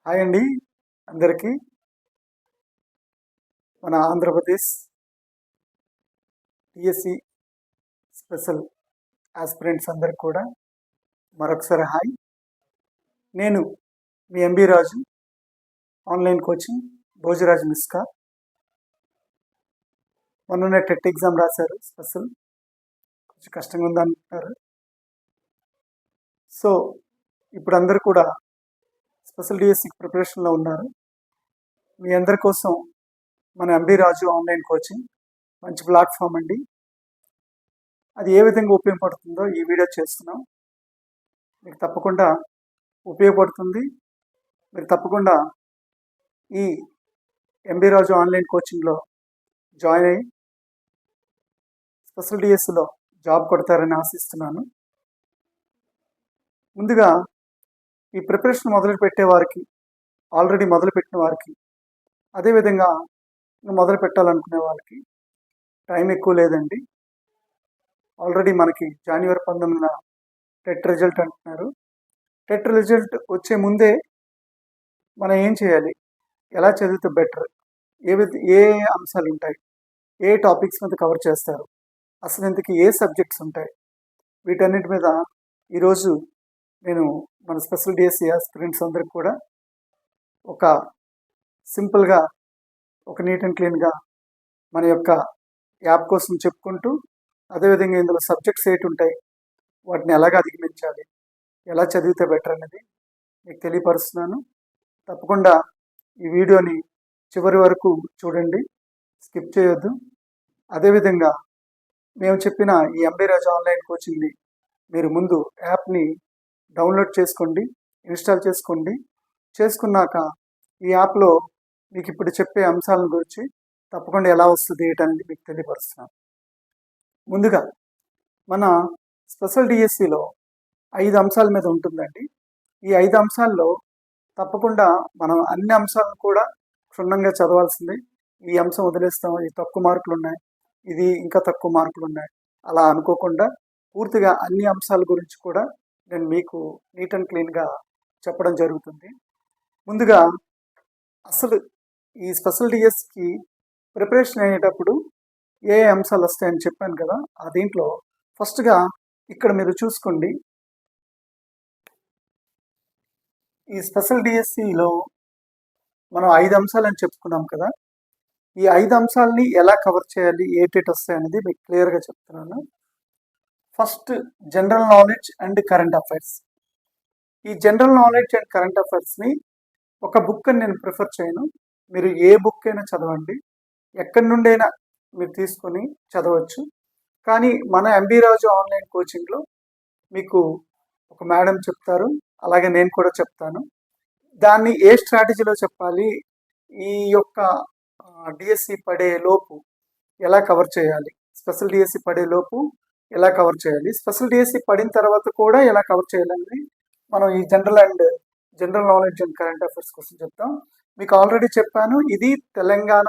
Hi అండి అందరికీ. మన ఆంధ్రప్రదేశ్ టిఎస్సి స్పెషల్ ఆస్పిరెంట్స్ అందరికి కూడా మరొకసారి హాయ్. నేను మీ ఎంబీ రాజు, ఆన్లైన్ కోచింగ్ భోజరాజు మిస్కా. మొన్ననే టెట్ ఎగ్జామ్ రాశారు, స్పెషల్ కొంచెం కష్టంగా ఉందంటున్నారు. సో ఇప్పుడు అందరు కూడా స్పెషల్ డిఎస్సి ప్రిపరేషన్లో ఉన్నారు. మీ అందరి కోసం మన ఎంబీ రాజు ఆన్లైన్ కోచింగ్ మంచి ప్లాట్ఫామ్ అండి. అది ఏ విధంగా ఉపయోగపడుతుందో ఈ వీడియో చేస్తున్నాం. మీకు తప్పకుండా ఉపయోగపడుతుంది. మీరు తప్పకుండా ఈ ఎంబీ రాజు ఆన్లైన్ కోచింగ్లో జాయిన్ అయ్యి స్పెషల్ డిఎస్సిలో జాబ్ కొడతారని ఆశిస్తున్నాను. ముందుగా ఈ ప్రిపరేషన్ మొదలుపెట్టే వారికి, ఆల్రెడీ మొదలుపెట్టిన వారికి, అదేవిధంగా మొదలు పెట్టాలనుకునే వాళ్ళకి టైం ఎక్కువ లేదండి. ఆల్రెడీ మనకి జనవరి 19న టెట్ రిజల్ట్ అంటున్నారు. టెట్ రిజల్ట్ వచ్చే ముందే మనం ఏం చేయాలి, ఎలా చదివితే బెటర్, ఏ అంశాలు ఉంటాయి, ఏ టాపిక్స్ మీద కవర్ చేస్తారు, అసలు ఇంతకీ ఏ సబ్జెక్ట్స్ ఉంటాయి, వీటన్నిటి మీద ఈరోజు నేను మన స్పెషల్ డిఎస్సి ఆస్పిరెంట్స్ అందరికి కూడా ఒక సింపుల్గా, ఒక నీట్ అండ్ క్లీన్గా మన యొక్క యాప్ కోసం చెప్పుకుంటూ, అదేవిధంగా ఇందులో సబ్జెక్ట్స్ ఏంటి ఉంటాయి, వాటిని ఎలాగ అధిగమించాలి, ఎలా చదివితే బెటర్ అనేది మీకు తెలియపరుస్తున్నాను. తప్పకుండా ఈ వీడియోని చివరి వరకు చూడండి, స్కిప్ చేయొద్దు. అదేవిధంగా మేము చెప్పిన ఈ ఎంబీ రాజు ఆన్లైన్ కోచింగ్ని మీరు ముందు యాప్ని డౌన్లోడ్ చేసుకోండి, ఇన్స్టాల్ చేసుకోండి. చేసుకున్నాక ఈ యాప్లో మీకు ఇప్పుడు చెప్పే అంశాల గురించి తప్పకుండా ఎలా వస్తుంది ఏంటనేది మీకు తెలియపరుస్తున్నాను. ముందుగా మన స్పెషల్ డిఎస్సిలో 5 అంశాల మీద ఉంటుందండి. ఈ 5 అంశాల్లో తప్పకుండా మనం అన్ని అంశాలను కూడా క్షుణ్ణంగా చదవాల్సిందే. ఈ అంశం వదిలేస్తాం, ఇది తక్కువ మార్కులు ఉన్నాయి, ఇది ఇంకా తక్కువ మార్కులు ఉన్నాయి, అలా అనుకోకుండా పూర్తిగా అన్ని అంశాల గురించి కూడా నేను మీకు నీట్ అండ్ క్లీన్గా చెప్పడం జరుగుతుంది. ముందుగా అసలు ఈ స్పెషల్ డిఎస్కి ప్రిపరేషన్ అయ్యేటప్పుడు ఏ అంశాలు వస్తాయని చెప్పాను కదా, ఆ దీంట్లో ఫస్ట్గా ఇక్కడ మీరు చూసుకోండి. ఈ స్పెషల్ డిఎస్సిలో మనం 5 అంశాలని చెప్పుకున్నాం కదా, ఈ 5 అంశాలని ఎలా కవర్ చేయాలి, ఏటేటి వస్తాయి అనేది మీకు క్లియర్గా చెప్తున్నాను. First general knowledge and current affairs. ఈ జనరల్ నాలెడ్జ్ అండ్ కరెంట్ అఫైర్స్ని ఒక బుక్ అని నేను ప్రిఫర్ చేయను. మీరు ఏ బుక్ అయినా చదవండి, ఎక్కడి నుండైనా మీరు తీసుకొని చదవచ్చు. కానీ మన ఎంబీ రాజు ఆన్లైన్ కోచింగ్లో మీకు ఒక మేడం చెప్తారు, అలాగే నేను కూడా చెప్తాను. దాన్ని ఏ స్ట్రాటజీలో చెప్పాలి, ఈ యొక్క డిఎస్సి పడే లోపు ఎలా కవర్ చేయాలి, స్పెషల్ డిఎస్సి పడే లోపు ఎలా కవర్ చేయాలి, స్పెషల్ డిఎస్సి పడిన తర్వాత కూడా ఎలా కవర్ చేయాలని మనం ఈ general knowledge and current affairs కోసం చెప్తాం. మీకు ఆల్రెడీ చెప్పాను, ఇది తెలంగాణ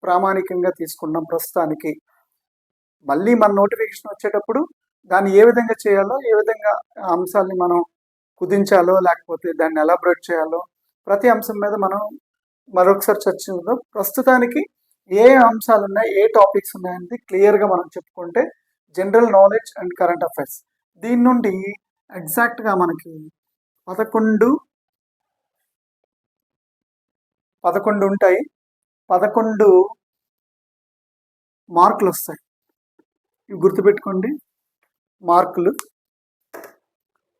ప్రామాణికంగా తీసుకున్నాం ప్రస్తుతానికి. మళ్ళీ మన నోటిఫికేషన్ వచ్చేటప్పుడు దాన్ని ఏ విధంగా చేయాలో, ఏ విధంగా అంశాలని మనం కుదించాలో, లేకపోతే దాన్ని ఎలాబరేట్ చేయాలో, ప్రతి అంశం మీద మనం మరొకసారి చర్చించుదాం. ప్రస్తుతానికి ఏ అంశాలు ఉన్నాయి, ఏ టాపిక్స్ ఉన్నాయనేది క్లియర్గా మనం చెప్పుకుంటే general knowledge and current affairs దీని నుండి ఎగ్జాక్ట్గా మనకి 11 ఉంటాయి. 11 మార్కులు వస్తాయి. ఇవి గుర్తుపెట్టుకోండి, మార్కులు.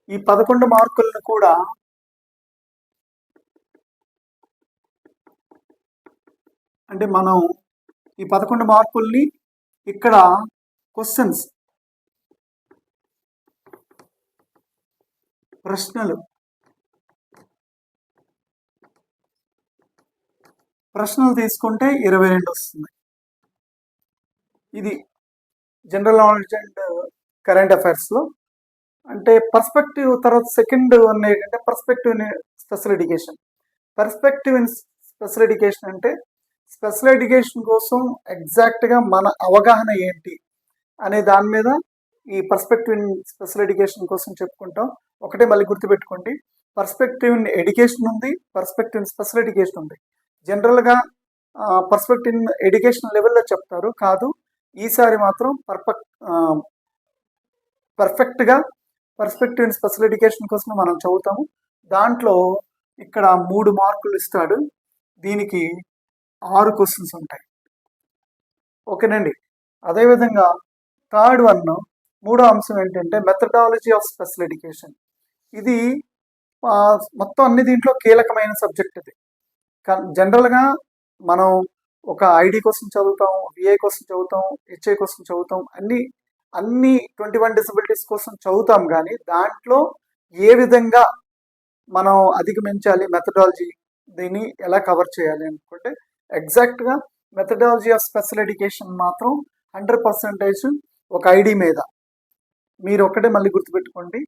ఈ 11 మార్కులను కూడా అంటే మనం ఈ 11 మార్కుల్ని ఇక్కడ క్వశ్చన్స్, ప్రశ్నలు తీసుకుంటే 22 వస్తుంది. ఇది జనరల్ నాలెడ్జ్ అండ్ కరెంట్ అఫైర్స్లో. అంటే పర్స్పెక్టివ్ తర్వాత సెకండ్ వన్ ఏంటంటే perspective in special education. Perspective in special education అంటే స్పెషల్ ఎడ్యుకేషన్ కోసం ఎగ్జాక్ట్గా మన అవగాహన ఏంటి అనే దాని మీద ఈ పర్స్పెక్టివ్ ఇన్ స్పెషల్ ఎడ్యుకేషన్ కోసం చెప్పుకుంటాం. ఒకటే మళ్ళీ గుర్తుపెట్టుకోండి, పర్స్పెక్టివ్ ఇన్ ఎడ్యుకేషన్ ఉంది, పర్స్పెక్టివ్ ఇన్ స్పెషల్ ఎడ్యుకేషన్ ఉంది. జనరల్గా పర్స్పెక్టివ్ ఇన్ ఎడ్యుకేషన్ లెవెల్లో చెప్తారు, కాదు ఈసారి మాత్రం పర్ఫెక్ట్గా పర్స్పెక్టివ్ ఇన్ స్పెషల్ ఎడ్యుకేషన్ కోసం మనం చదువుతాము. దాంట్లో ఇక్కడ 3 మార్కులు ఇస్తాడు, దీనికి 6 క్వశ్చన్స్ ఉంటాయి. ఓకేనండి. అదేవిధంగా థర్డ్ వన్, మూడో అంశం ఏంటంటే మెథడాలజీ ఆఫ్ స్పెషల్ ఎడ్యుకేషన్. ఇది మొత్తం అన్ని దీంట్లో కీలకమైన సబ్జెక్ట్ ఇది. జనరల్గా మనం ఒక ఐడి కోసం చదువుతాం, విఐ కోసం చదువుతాం, హెచ్ఐ కోసం చదువుతాం, అన్ని 21 డిసబిలిటీస్ కోసం చదువుతాం. కానీ దాంట్లో ఏ విధంగా మనం అధిగమించాలి, మెథడాలజీ దీన్ని ఎలా కవర్ చేయాలి అనుకుంటే ఎగ్జాక్ట్గా మెథడాలజీ ఆఫ్ స్పెషల్ ఎడ్యుకేషన్ మాత్రం 100% ఒక ఐడి మీద. మీరు ఒక్కటే మళ్ళీ గుర్తుపెట్టుకోండి,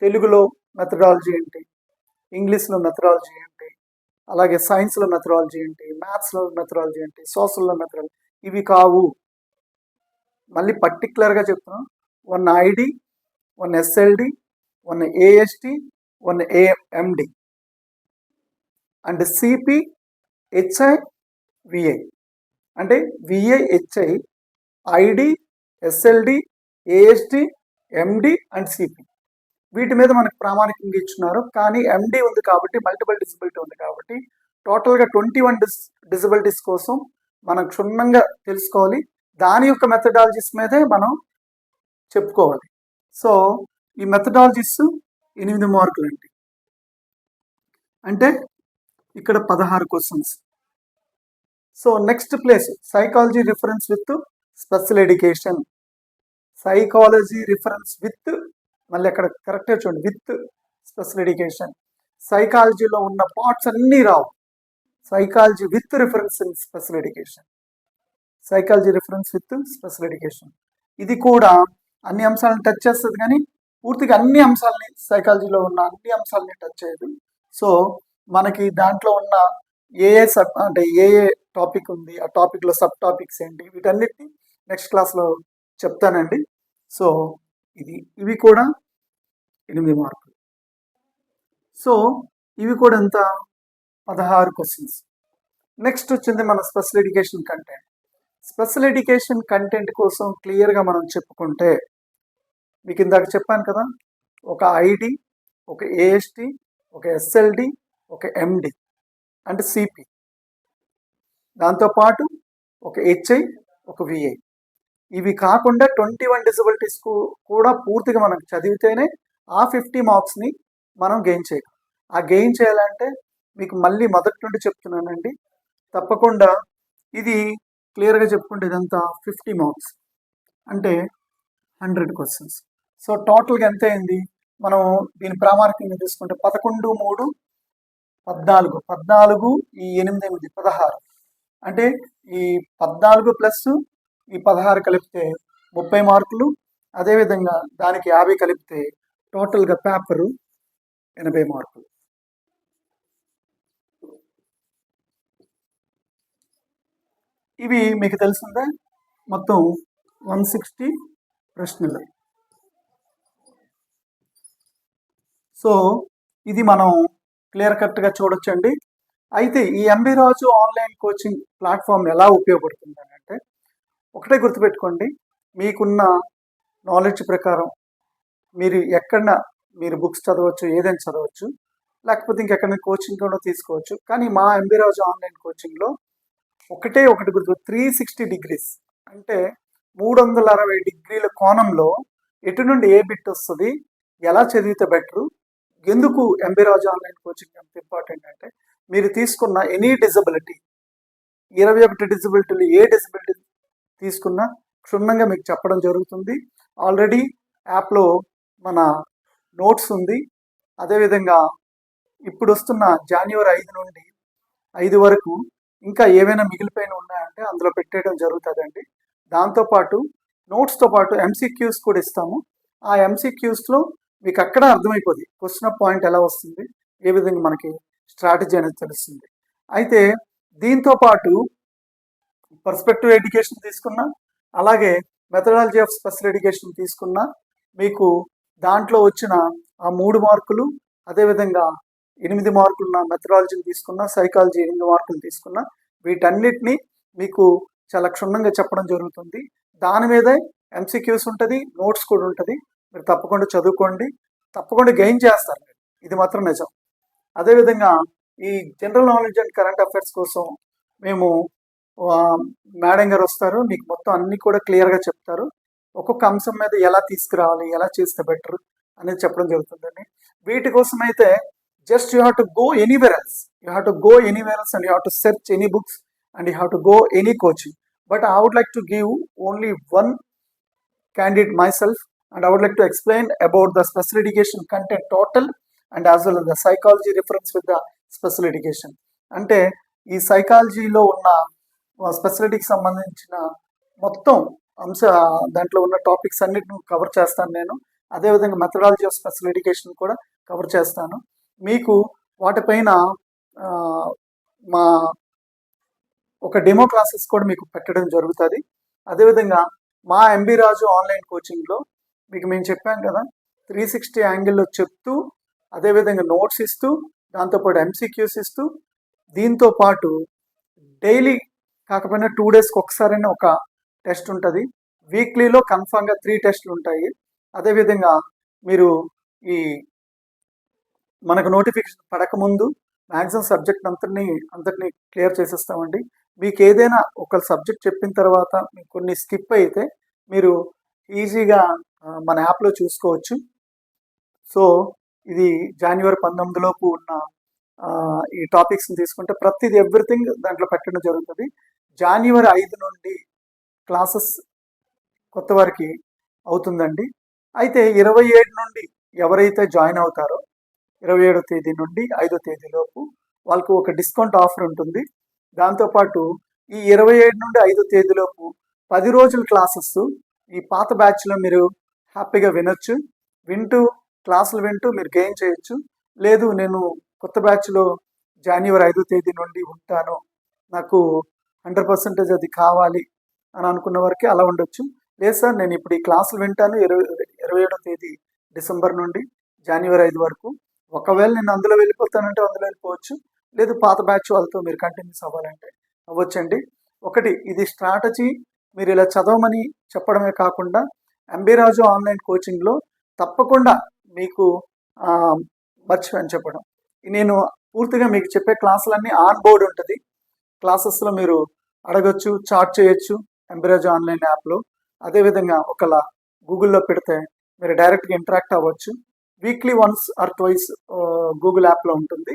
తెలుగులో మెథడాలజీ ఏంటి, ఇంగ్లీష్లో మెథడాలజీ ఏంటి, అలాగే సైన్స్లో మెథడాలజీ ఏంటి, మ్యాథ్స్లో మెథడాలజీ ఏంటి, సోషల్లో మెథడాలజీ, ఇవి కావు. మళ్ళీ పర్టికులర్గా చెప్తున్నాం, 1 ID, 1 SLD, 1 AST, 1 AMD and CP, HI, VI. అంటే VI, HI, ID, SLD, AST, MD and CP, వీటి మీద మనకు ప్రామాణికంగా ఇచ్చున్నారు. కానీ ఎండి ఉంది కాబట్టి, మల్టిపుల్ డిసబిలిటీ ఉంది కాబట్టి టోటల్గా 21 డిసబిలిటీస్ కోసం మనం క్షుణ్ణంగా తెలుసుకోవాలి. దాని యొక్క మెథడాలజీస్ మీదే మనం చెప్పుకోవాలి. సో ఈ మెథడాలజీస్ 8 మార్కులు అండి. అంటే ఇక్కడ 16 questions. So next place psychology reference with special education. Psychology reference with, మళ్ళీ అక్కడ కరెక్ట్గా చూడండి, విత్ స్పెషల్ ఎడ్యుకేషన్. సైకాలజీలో ఉన్న పార్ట్స్ అన్నీ రావు. Psychology with reference in special education. Psychology reference with special education ఇది కూడా అన్ని అంశాలను టచ్ చేస్తుంది, కానీ పూర్తిగా అన్ని అంశాలని, సైకాలజీలో ఉన్న అన్ని అంశాలని టచ్ చేయదు. సో మనకి దాంట్లో ఉన్న ఏ టాపిక్ ఉంది, ఆ టాపిక్లో సబ్ టాపిక్స్ ఏంటి, వీటన్నిటిని నెక్స్ట్ క్లాస్లో చెప్తానండి. సో ఇవి కూడా 8 మార్కులు. సో ఇవి కూడా ఎంత, 16 క్వశ్చన్స్. నెక్స్ట్ వచ్చింది మన special education content. Special education content కోసం క్లియర్గా మనం చెప్పుకుంటే, మీకు ఇందాక చెప్పాను కదా, ఒక ఐడి, ఒక ఏఎస్టి, ఒక ఎస్ఎల్డి, ఒక ఎండి అంటే సిపి, దాంతోపాటు ఒక హెచ్ఐ, ఒక విఐ. ఇవి కాకుండా 21 డిసబిలిటీస్ కూడా పూర్తిగా మనం చదివితేనే ఆ 50 మార్క్స్ని మనం గెయిన్ చేయగలం. ఆ గెయిన్ చేయాలంటే మీకు మళ్ళీ మొదటి నుండి చెప్తున్నానండి, తప్పకుండా ఇది క్లియర్గా చెప్పుకుంటే ఇదంతా 50 మార్క్స్ అంటే 100 క్వశ్చన్స్. సో టోటల్గా ఎంత అయింది, మనం దీని ప్రామాణికంగా తీసుకుంటే 11, 3, 14, 14 ఈ 8, 8, 16. అంటే ఈ 14 ప్లస్ ఈ 16 కలిపితే 30 మార్కులు. అదేవిధంగా దానికి 50 కలిపితే టోటల్గా పేపరు 80 మార్కులు. ఇవి మీకు తెలిసిందే, మొత్తం 160 ప్రశ్నలు. సో ఇది మనం క్లియర్ కట్గా చూడొచ్చండి. అయితే ఈ ఎంబీ రాజు ఆన్లైన్ కోచింగ్ ప్లాట్ఫామ్ ఎలా ఉపయోగపడుతుంది అంటే, ఒకటే గుర్తుపెట్టుకోండి, మీకున్న నాలెడ్జ్ ప్రకారం మీరు బుక్స్ చదవచ్చు, ఏదైనా చదవచ్చు, లేకపోతే ఇంకెక్కడ కోచింగ్ కూడా తీసుకోవచ్చు. కానీ మా ఎంబీ రాజు ఆన్లైన్ కోచింగ్లో ఒకటి గుర్తు, 360 డిగ్రీస్ అంటే 360 డిగ్రీల కోణంలో ఎటు నుండి ఏ బిట్ వస్తుంది, ఎలా చదివితే బెటరు, ఎందుకు ఎంబీ రాజు ఆన్లైన్ కోచింగ్ ఎంత ఇంపార్టెంట్ అంటే, మీరు తీసుకున్న ఎనీ డిజబిలిటీ, 21 డిజబిలిటీలు ఏ డిజబిలిటీ తీసుకున్నా క్షుణ్ణంగా మీకు చెప్పడం జరుగుతుంది. ఆల్రెడీ యాప్లో మన నోట్స్ ఉంది. అదేవిధంగా ఇప్పుడు వస్తున్న జనవరి 5 నుండి 5 వరకు ఇంకా ఏవైనా మిగిలిపోయిన ఉన్నాయంటే అందులో పెట్టేయడం జరుగుతుందండి. దాంతోపాటు నోట్స్తో పాటు ఎంసీక్యూస్ కూడా ఇస్తాము. ఆ ఎంసీక్యూస్లో మీకు అక్కడ అర్థమైపోతుంది క్వశ్చన్ ఆఫ్ పాయింట్ ఎలా వస్తుంది, ఏ విధంగా మనకి స్ట్రాటజీ అనేది తెలుస్తుంది. అయితే దీంతో పాటు పర్స్పెక్టివ్ ఎడ్యుకేషన్ తీసుకున్నా, అలాగే మెథడాలజీ ఆఫ్ స్పెషల్ ఎడ్యుకేషన్ తీసుకున్నా, మీకు దాంట్లో వచ్చిన ఆ 3 మార్కులు, అదేవిధంగా 8 మార్కులున్న మెథడాలజీని తీసుకున్నా, సైకాలజీ 8 మార్కులు తీసుకున్నా, వీటన్నిటిని మీకు చాలా క్షుణ్ణంగా చెప్పడం జరుగుతుంది. దాని మీదే ఎంసీక్యూస్ ఉంటుంది, నోట్స్ కూడా ఉంటుంది. మీరు తప్పకుండా చదువుకోండి, తప్పకుండా గెయిన్ చేస్తారు మీరు. ఇది మాత్రం నిజం. అదేవిధంగా ఈ general knowledge and current affairs కోసం మేము మేడం గారు వస్తారు, మీకు మొత్తం అన్ని కూడా క్లియర్గా చెప్తారు. ఒక్కొక్క అంశం మీద ఎలా తీసుకురావాలి, ఎలా చేస్తే బెటర్ అనేది చెప్పడం జరుగుతుందండి. వీటి కోసం అయితే just you have to go anywhere else, you have to go anywhere else and you have to search any books and you have to go any coaching. But I would like to give only one candidate myself, and I would like to explain about the special education content total and as well as the psychology reference with the special education. అంటే ఈ సైకాలజీలో ఉన్న స్పెషాలిటీకి సంబంధించిన మొత్తం అంశ దాంట్లో ఉన్న topics అన్నిటిని కవర్ చేస్తాను నేను. అదేవిధంగా మెథడాలజీ ఆఫ్ స్పెషల్ ఎడ్యుకేషన్ కూడా కవర్ చేస్తాను. మీకు వాటిపైన మా ఒక డెమో క్లాసెస్ కూడా మీకు పెట్టడం జరుగుతుంది. అదేవిధంగా మా ఎంబీ రాజు ఆన్లైన్ కోచింగ్లో మీకు మేము చెప్పాం కదా, 360 యాంగిల్లో చెప్తూ, అదేవిధంగా నోట్స్ ఇస్తూ, దాంతోపాటు ఎంసీక్యూస్ ఇస్తూ, దీంతో పాటు డైలీ కాకపోయినా 2 డేస్కి ఒకసారైనా ఒక టెస్ట్ ఉంటుంది. వీక్లీలో కన్ఫామ్గా 3 టెస్టులు ఉంటాయి. అదేవిధంగా మీరు ఈ మనకు నోటిఫికేషన్ పడకముందు మ్యాక్సిమం సబ్జెక్ట్ అంతటిని క్లియర్ చేసేస్తామండి. మీకు ఏదైనా ఒక సబ్జెక్ట్ చెప్పిన తర్వాత మీకు కొన్ని స్కిప్ అయితే మీరు ఈజీగా మన యాప్లో చూసుకోవచ్చు. సో ఇది జనవరి 19 లోపు ఉన్న ఈ టాపిక్స్ని తీసుకుంటే ప్రతిది ఎవ్రీథింగ్ దాంట్లో పెట్టడం జరుగుతుంది. జనవరి 5 నుండి క్లాసెస్ కొత్త వారికి అవుతుందండి. అయితే 27 నుండి ఎవరైతే జాయిన్ అవుతారో 27వ తేదీ నుండి 5వ తేదీలోపు వాళ్ళకు ఒక డిస్కౌంట్ ఆఫర్ ఉంటుంది. దాంతోపాటు ఈ 27 నుండి 5వ తేదీలోపు 10 రోజుల క్లాసెస్ ఈ పాత బ్యాచ్లో మీరు హ్యాపీగా క్లాసులు వింటూ మీరు గెయిన్ చేయొచ్చు. లేదు నేను కొత్త బ్యాచ్లో జనవరి 5వ తేదీ నుండి ఉంటాను, నాకు 100% అది కావాలి అని అనుకున్న వరకు అలా ఉండొచ్చు. లేదు సార్ నేను ఇప్పుడు ఈ క్లాసులు వింటాను 27వ తేదీ డిసెంబర్ నుండి జనవరి 5 వరకు, ఒకవేళ నేను అందులో వెళ్ళిపోతానంటే అందులో వెళ్ళిపోవచ్చు, లేదు పాత బ్యాచ్ వాళ్ళతో మీరు కంటిన్యూస్ అవ్వాలంటే అవ్వచ్చండి. ఒకటి ఇది స్ట్రాటజీ, మీరు ఇలా చదవమని చెప్పడమే కాకుండా ఎంబీ రాజు ఆన్లైన్ కోచింగ్లో తప్పకుండా మీకు మర్చిపోయాను చెప్పడం, నేను పూర్తిగా మీకు చెప్పే క్లాసులన్నీ ఆన్ బోర్డ్ ఉంటుంది. క్లాసెస్లో మీరు అడగచ్చు, చాట్ చేయొచ్చు ఎంబీ రాజు ఆన్లైన్ యాప్లో. అదేవిధంగా ఒకలా గూగుల్లో పెడితే మీరు డైరెక్ట్గా ఇంటరాక్ట్ అవ్వచ్చు. Weekly once or twice Google యాప్లో ఉంటుంది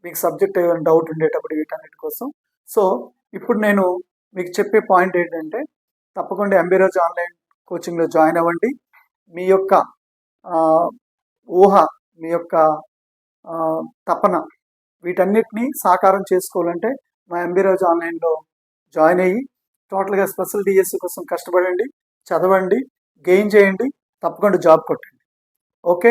మీకు సబ్జెక్ట్ ఏమైనా డౌట్ ఉండేటప్పుడు వీటన్నిటి కోసం. సో ఇప్పుడు నేను మీకు చెప్పే పాయింట్ ఏంటంటే తప్పకుండా ఎంబీ రాజు ఆన్లైన్ కోచింగ్లో జాయిన్ అవ్వండి. మీ యొక్క ఊహ, మీ యొక్క తపన వీటన్నిటిని సాకారం చేసుకోవాలంటే మా ఎంబీ రాజు ఆన్లైన్లో జాయిన్ అయ్యి టోటల్గా స్పెషల్ డిఎస్సి కోసం కష్టపడండి, చదవండి, గెయిన్ చేయండి, తప్పకుండా జాబ్ కొట్టండి. ఓకే.